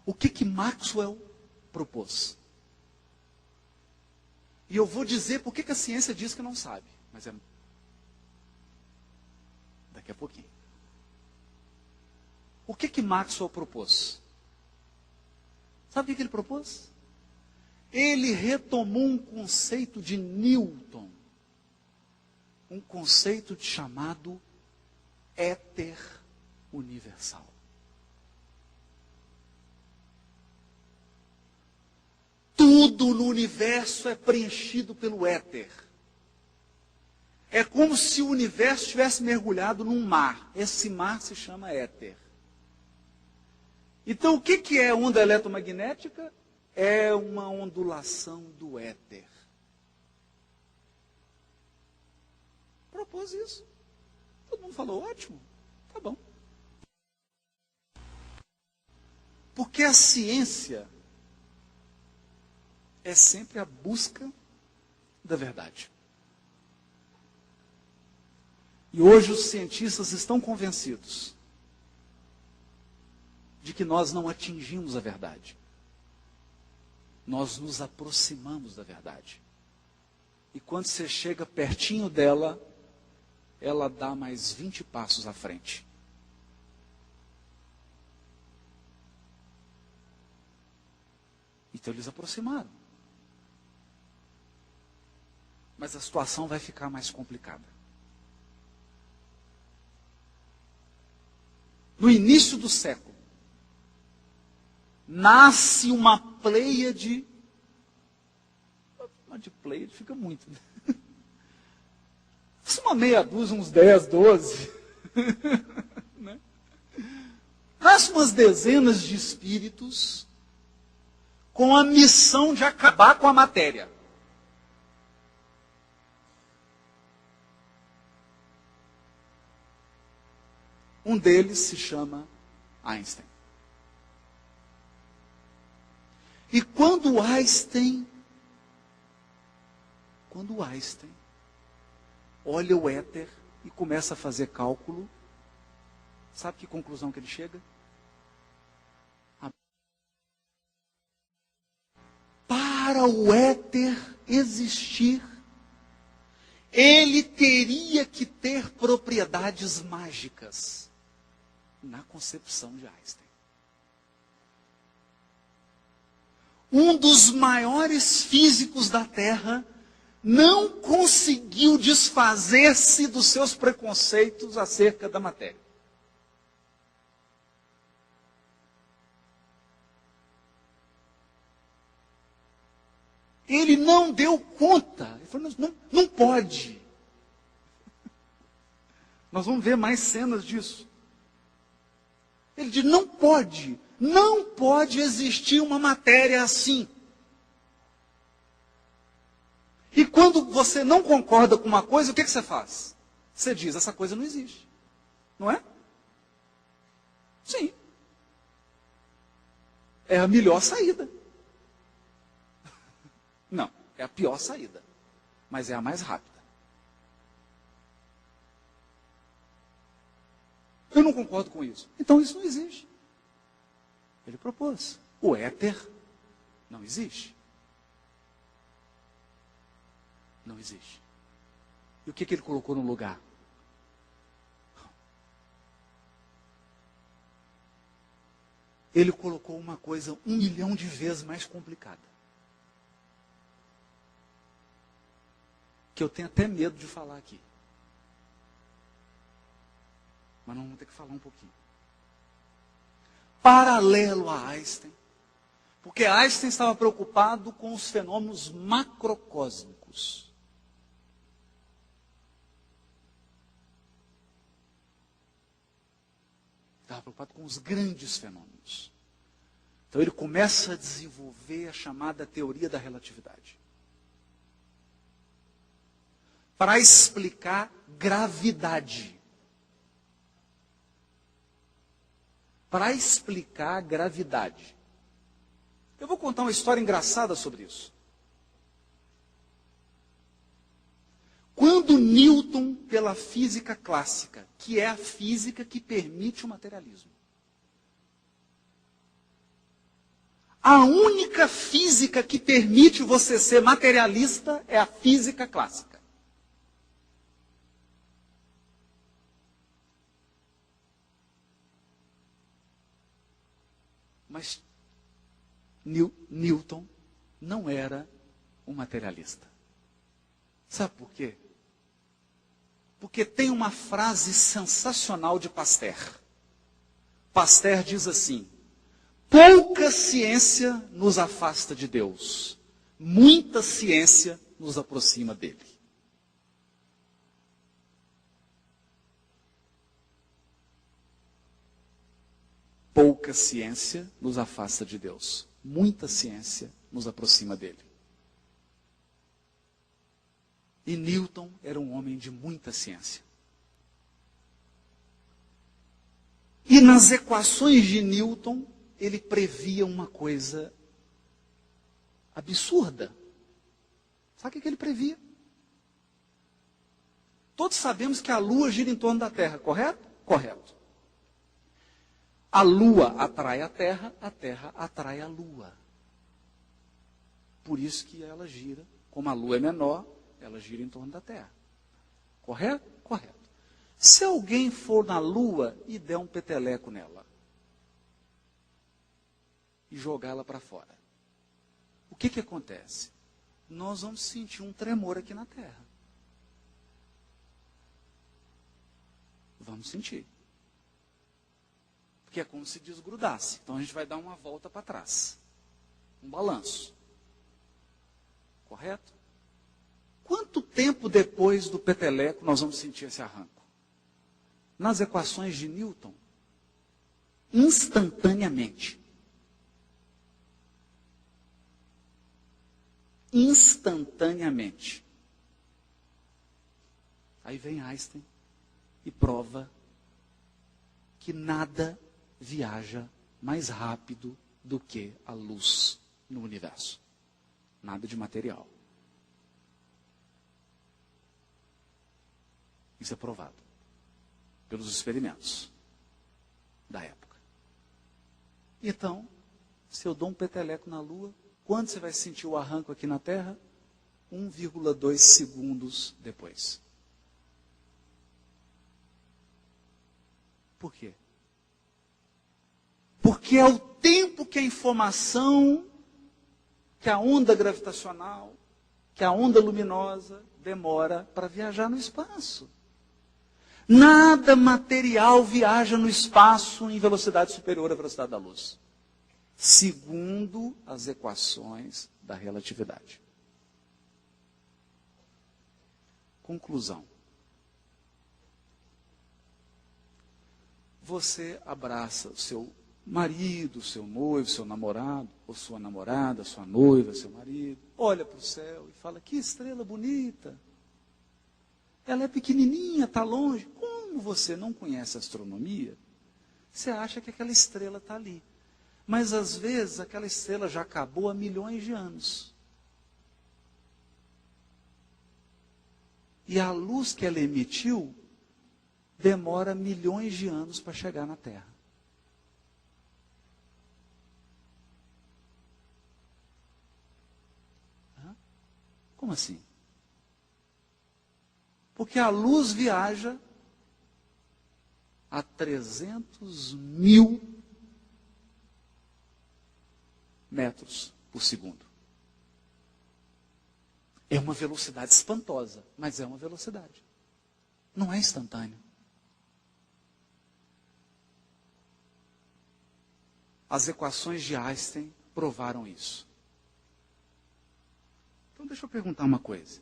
O que Maxwell propôs? E eu vou dizer por que a ciência diz que não sabe. Mas é daqui a pouquinho. O que Maxwell propôs? Sabe o que ele propôs? Ele retomou um conceito de Newton. Um conceito chamado éter universal. Tudo no universo é preenchido pelo éter. É como se o universo tivesse mergulhado num mar. Esse mar se chama éter. Então, o que é onda eletromagnética? É uma ondulação do éter. Propôs isso. Todo mundo falou, ótimo, tá bom. Porque a ciência é sempre a busca da verdade. E hoje os cientistas estão convencidos de que nós não atingimos a verdade. Nós nos aproximamos da verdade. E quando você chega pertinho dela, ela dá mais 20 passos à frente. Então eles aproximaram. Mas a situação vai ficar mais complicada. No início do século, nasce uma pleiade. Uma de pleiade fica muito, né? Uma meia dúzia, uns 10, 12. Né? Nasce umas dezenas de espíritos com a missão de acabar com a matéria. Um deles se chama Einstein. E quando Einstein olha o éter e começa a fazer cálculo, sabe que conclusão que ele chega? Para o éter existir, ele teria que ter propriedades mágicas, na concepção de Einstein. Um dos maiores físicos da Terra não conseguiu desfazer-se dos seus preconceitos acerca da matéria. Ele não deu conta. Ele falou, não pode. Nós vamos ver mais cenas disso. Ele diz, não pode existir uma matéria assim. E quando você não concorda com uma coisa, o que você faz? Você diz, essa coisa não existe. Não é? Sim. É a melhor saída. Não, é a pior saída. Mas é a mais rápida. Eu não concordo com isso. Então isso não existe. Ele propôs. O éter não existe. Não existe. E o que ele colocou no lugar? Ele colocou uma coisa 1 milhão de vezes mais complicada. Que eu tenho até medo de falar aqui. Mas nós vamos ter que falar um pouquinho. Paralelo a Einstein, porque Einstein estava preocupado com os fenômenos macrocósmicos. Estava preocupado com os grandes fenômenos. Então ele começa a desenvolver a chamada teoria da relatividade. Para explicar gravidade. Para explicar a gravidade. Eu vou contar uma história engraçada sobre isso. Quando Newton, pela física clássica, que é a física que permite o materialismo, A única física que permite você ser materialista é a física clássica. Mas Newton não era um materialista. Sabe por quê? Porque tem uma frase sensacional de Pasteur. Pasteur diz assim: pouca ciência nos afasta de Deus, muita ciência nos aproxima dele. Pouca ciência nos afasta de Deus, muita ciência nos aproxima dele. E Newton era um homem de muita ciência. E nas equações de Newton, ele previa uma coisa absurda. Sabe o que ele previa? Todos sabemos que a Lua gira em torno da Terra, correto? Correto. A Lua atrai a Terra atrai a Lua. Por isso que ela gira, como a Lua é menor, ela gira em torno da Terra. Correto? Correto. Se alguém for na Lua e der um peteleco nela, e jogá-la para fora, o que acontece? Nós vamos sentir um tremor aqui na Terra. Vamos sentir. Porque é como se desgrudasse. Então a gente vai dar uma volta para trás. Um balanço. Correto? Quanto tempo depois do peteleco nós vamos sentir esse arranco? Nas equações de Newton, instantaneamente. Instantaneamente. Aí vem Einstein e prova que nada viaja mais rápido do que a luz no universo. Nada de material. Isso é provado pelos experimentos da época. Então, se eu dou um peteleco na Lua, quando você vai sentir o arranco aqui na Terra? 1,2 segundos depois. Por quê? Porque é o tempo que a informação, que a onda gravitacional, que a onda luminosa demora para viajar no espaço. Nada material viaja no espaço em velocidade superior à velocidade da luz, segundo as equações da relatividade. Conclusão. Você abraça o seu marido, o seu noivo, seu namorado, ou sua namorada, sua noiva, seu marido, olha para o céu e fala: que estrela bonita. Ela é pequenininha, está longe. Como você não conhece astronomia, você acha que aquela estrela está ali. Mas às vezes aquela estrela já acabou há milhões de anos. E a luz que ela emitiu demora milhões de anos para chegar na Terra. Como assim? Porque a luz viaja a 300.000 metros por segundo. É uma velocidade espantosa, mas é uma velocidade. Não é instantâneo. As equações de Einstein provaram isso. Então deixa eu perguntar uma coisa.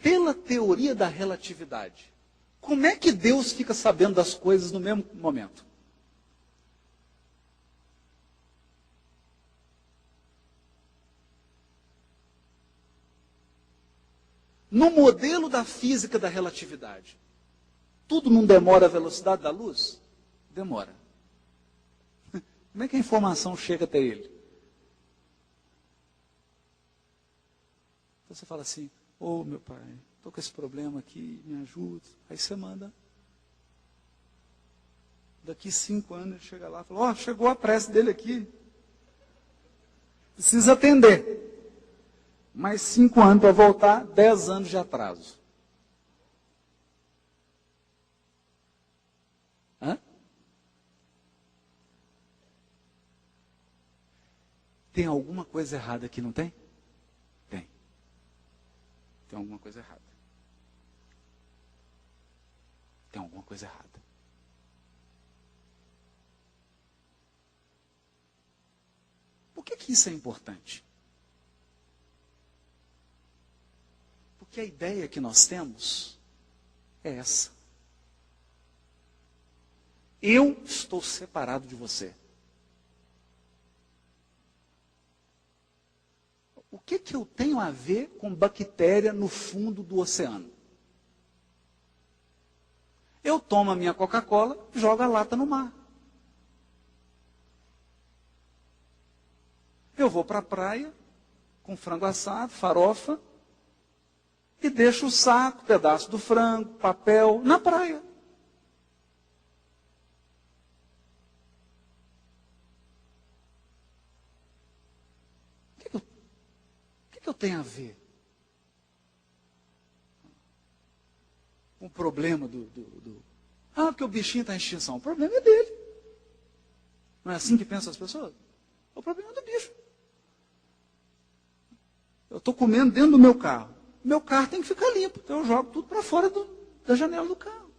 Pela teoria da relatividade, como é que Deus fica sabendo das coisas no mesmo momento? No modelo da física da relatividade, tudo não demora a velocidade da luz? Demora. Como é que a informação chega até ele? Então você fala assim: ô meu pai, estou com esse problema aqui, me ajuda. Aí você manda Daqui 5 anos ele chega lá e fala, chegou a prece dele aqui. Precisa atender. Mais 5 anos para voltar, 10 anos de atraso. Hã? Tem alguma coisa errada aqui, não tem? Tem. Tem alguma coisa errada. Tem alguma coisa errada. Por que isso é importante? Porque a ideia que nós temos é essa. Eu estou separado de você. O que eu tenho a ver com bactéria no fundo do oceano? Eu tomo a minha Coca-Cola e jogo a lata no mar. Eu vou para a praia com frango assado, farofa, e deixo o saco, pedaço do frango, papel, na praia. O que eu tenho a ver com o problema porque o bichinho está em extinção. O problema é dele. Não é assim que pensam as pessoas? O problema é do bicho. Eu estou comendo dentro do meu carro. Meu carro tem que ficar limpo. Então eu jogo tudo para fora da janela do carro.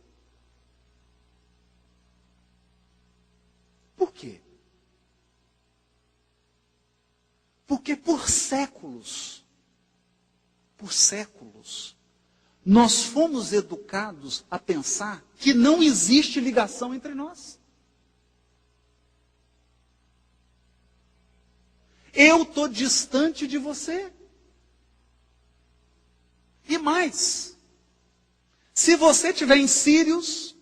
Por quê? Porque por séculos, nós fomos educados a pensar que não existe ligação entre nós. Eu estou distante de você. E mais, se você estiver em Sírios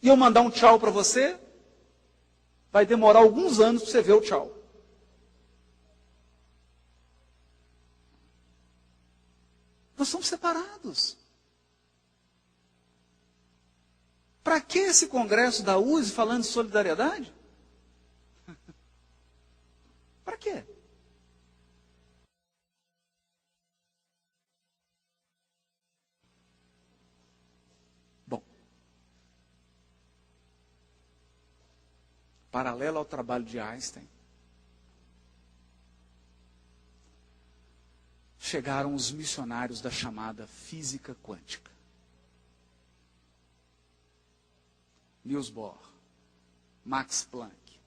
e eu mandar um tchau para você, vai demorar alguns anos para você ver o tchau. Nós somos separados. Para que esse congresso da USE falando de solidariedade? Para quê? Bom, paralelo ao trabalho de Einstein, chegaram os missionários da chamada física quântica. Niels Bohr, Max Planck,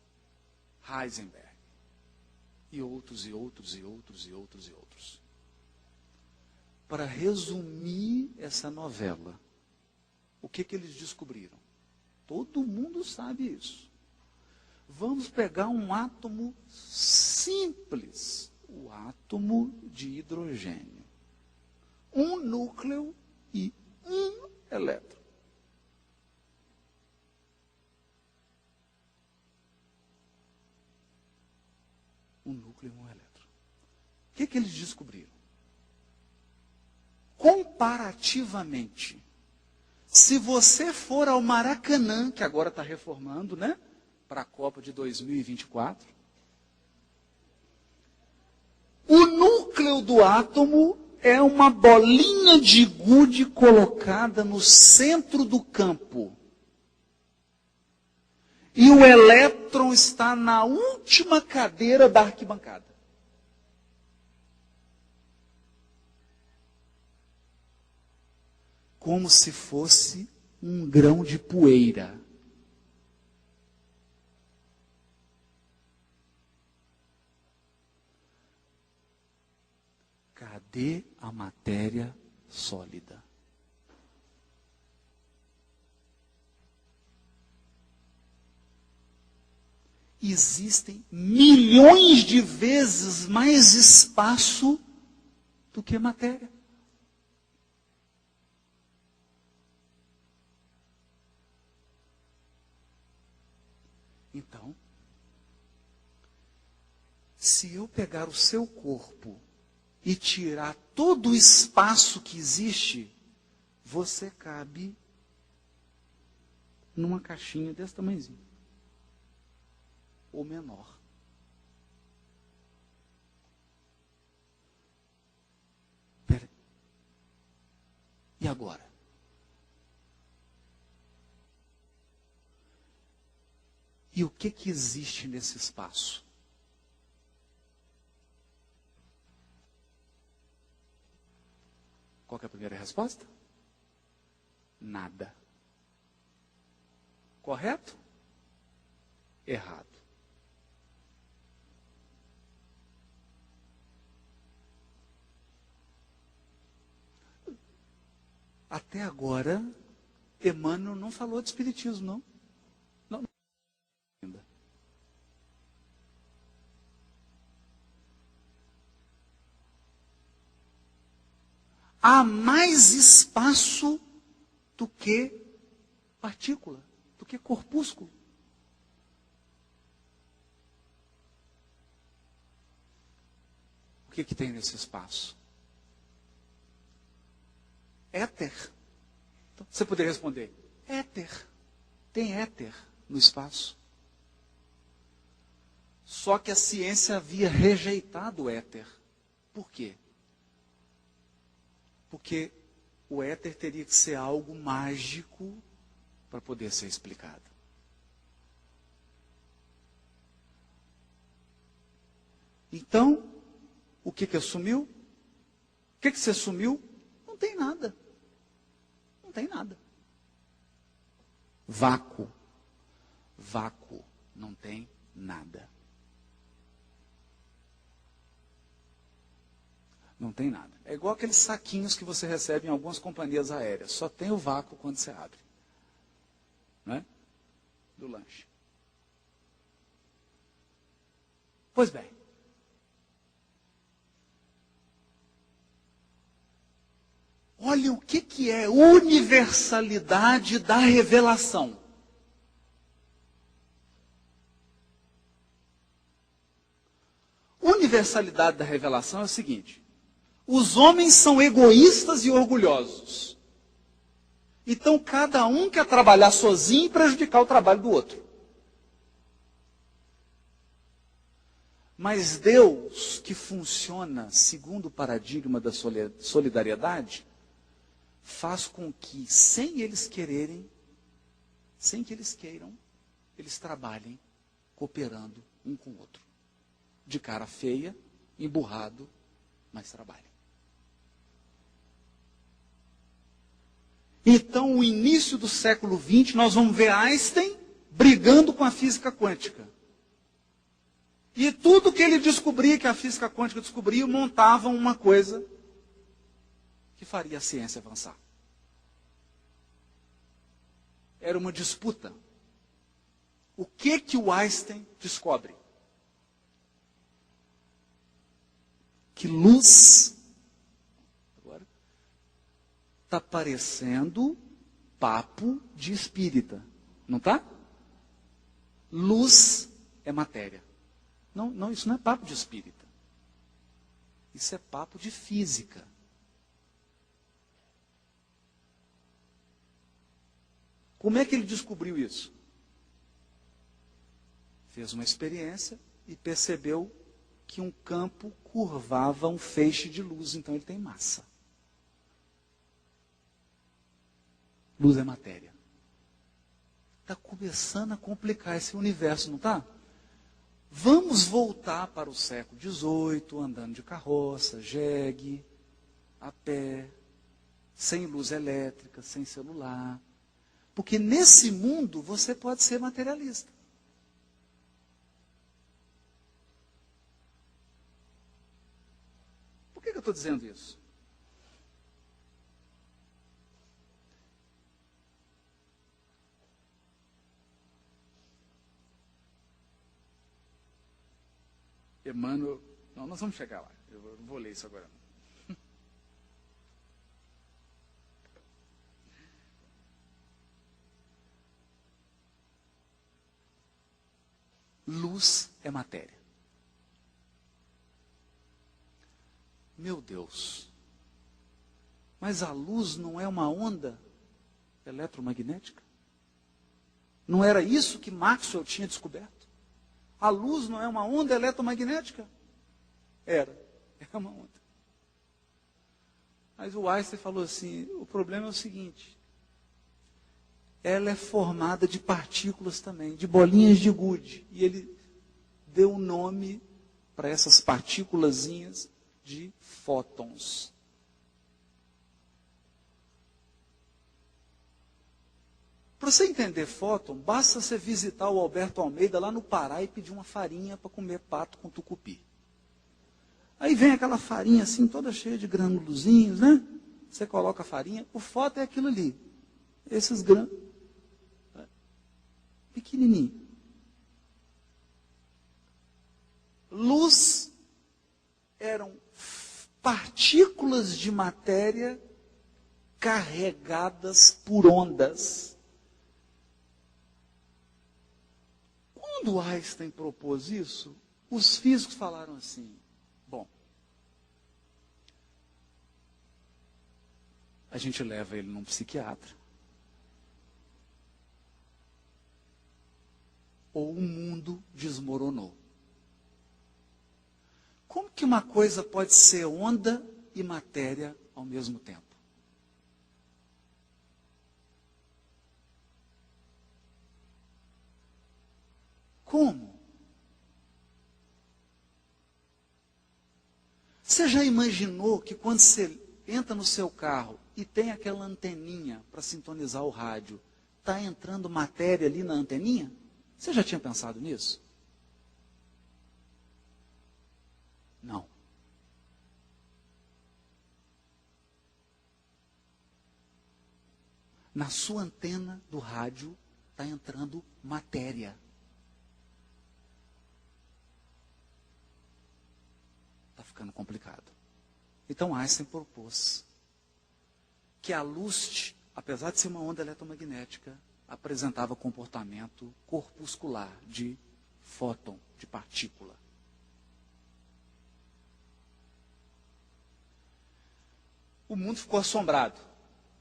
Heisenberg, e outros. Para resumir essa novela, o que eles descobriram? Todo mundo sabe isso. Vamos pegar um átomo simples, o átomo de hidrogênio. Um núcleo e um elétron. Um núcleo e um elétron. O que eles descobriram? Comparativamente, se você for ao Maracanã, que agora está reformando, né? Para a Copa de 2024, o núcleo do átomo é uma bolinha de gude colocada no centro do campo. E o elétron está na última cadeira da arquibancada. Como se fosse um grão de poeira. Cadê a matéria sólida? Existem milhões de vezes mais espaço do que matéria. Então, se eu pegar o seu corpo e tirar todo o espaço que existe, você cabe numa caixinha desse tamanhozinho. Ou menor. Pera. E agora? E o que existe nesse espaço? Qual que é a primeira resposta? Nada. Correto? Errado. Até agora, Emmanuel não falou de espiritismo, não. Não. Ainda. Há mais espaço do que partícula, do que corpúsculo. O que tem nesse espaço? Éter. Então, você poderia responder, éter. Tem éter no espaço. Só que a ciência havia rejeitado o éter. Por quê? Porque o éter teria que ser algo mágico para poder ser explicado. Então, o que assumiu? O que se assumiu? Não tem nada. Não tem nada. Vácuo. Vácuo. Não tem nada. Não tem nada. É igual aqueles saquinhos que você recebe em algumas companhias aéreas. Só tem o vácuo quando você abre. Não é? Do lanche. Pois bem. Olha o que é universalidade da revelação. Universalidade da revelação é o seguinte. Os homens são egoístas e orgulhosos. Então, cada um quer trabalhar sozinho e prejudicar o trabalho do outro. Mas Deus, que funciona segundo o paradigma da solidariedade, faz com que, sem eles quererem, sem que eles queiram, eles trabalhem cooperando um com o outro. De cara feia, emburrado, mas trabalham. Então, o início do século XX, nós vamos ver Einstein brigando com a física quântica. E tudo que ele descobria, que a física quântica descobria, montavam uma coisa que faria a ciência avançar. Era uma disputa. O que o Einstein descobre? Que luz está parecendo papo de espírita. Não está? Luz é matéria. Não, isso não é papo de espírita. Isso é papo de física. Como é que ele descobriu isso? Fez uma experiência e percebeu que um campo curvava um feixe de luz, então ele tem massa. Luz é matéria. Está começando a complicar esse universo, não está? Vamos voltar para o século XVIII, andando de carroça, jegue, a pé, sem luz elétrica, sem celular. Porque nesse mundo você pode ser materialista. Por que eu estou dizendo isso? Emmanuel, não, nós vamos chegar lá. Eu não vou ler isso agora. Luz é matéria. Meu Deus. Mas a luz não é uma onda eletromagnética? Não era isso que Maxwell tinha descoberto? A luz não é uma onda eletromagnética? Era uma onda. Mas o Einstein falou assim, o problema é o seguinte, ela é formada de partículas também, de bolinhas de gude. E ele deu o nome para essas partículazinhas de fótons. Para você entender fóton, basta você visitar o Alberto Almeida lá no Pará e pedir uma farinha para comer pato com tucupi. Aí vem aquela farinha assim, toda cheia de granulozinhos, né? Você coloca a farinha, o fóton é aquilo ali. Esses grãos, pequenininho. Luz eram partículas de matéria carregadas por ondas. Quando Einstein propôs isso, os físicos falaram assim, bom, a gente leva ele num psiquiatra, ou o mundo desmoronou. Como que uma coisa pode ser onda e matéria ao mesmo tempo? Como? Você já imaginou que quando você entra no seu carro e tem aquela anteninha para sintonizar o rádio, está entrando matéria ali na anteninha? Você já tinha pensado nisso? Não. Na sua antena do rádio está entrando matéria. Está ficando complicado. Então Einstein propôs que a luz, apesar de ser uma onda eletromagnética, apresentava comportamento corpuscular de fóton, de partícula. O mundo ficou assombrado.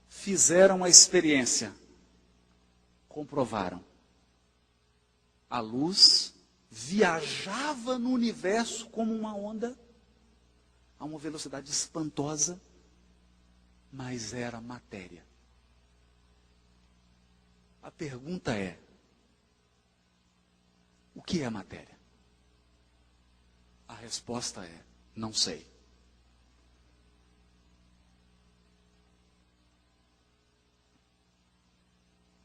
Fizeram a experiência. Comprovaram. A luz viajava no universo como uma onda, a uma velocidade espantosa, mas era matéria. A pergunta é, o que é matéria? A resposta é, não sei.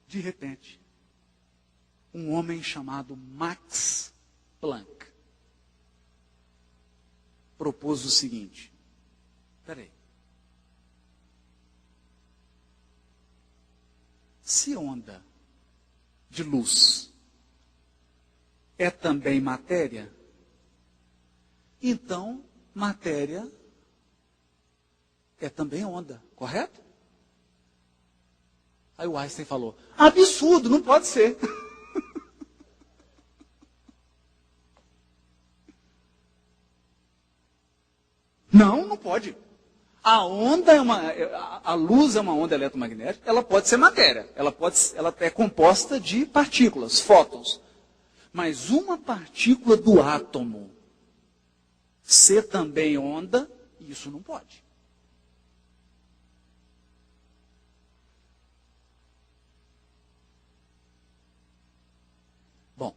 De repente, um homem chamado Max Planck propôs o seguinte, peraí, se onda de luz é também matéria, então matéria é também onda, correto? Aí o Einstein falou, absurdo, não pode ser. Não, não pode. A onda a luz é uma onda eletromagnética, ela pode ser matéria, ela é composta de partículas, fótons. Mas uma partícula do átomo ser também onda, isso não pode. Bom,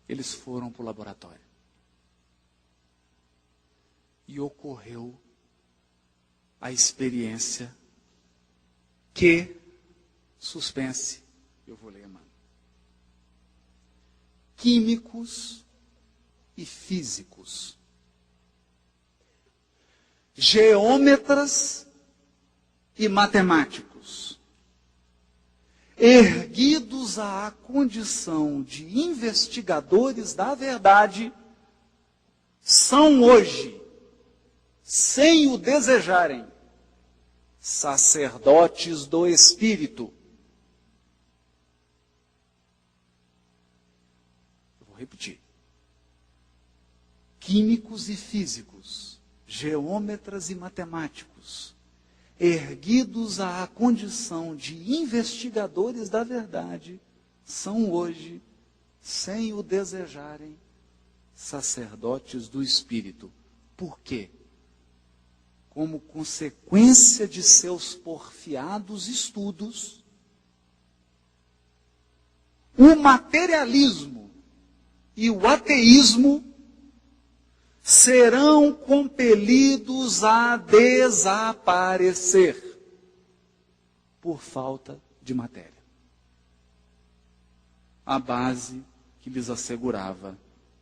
eles foram para o laboratório. E ocorreu a experiência que, suspense, eu vou ler, mano. Químicos e físicos, geômetras e matemáticos, erguidos à condição de investigadores da verdade, são hoje, sem o desejarem, sacerdotes do Espírito. Eu vou repetir. Químicos e físicos, geômetras e matemáticos, erguidos à condição de investigadores da verdade, são hoje, sem o desejarem, sacerdotes do Espírito. Por quê? Como consequência de seus porfiados estudos, o materialismo e o ateísmo serão compelidos a desaparecer por falta de matéria. A base que lhes assegurava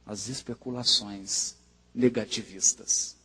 as especulações negativistas.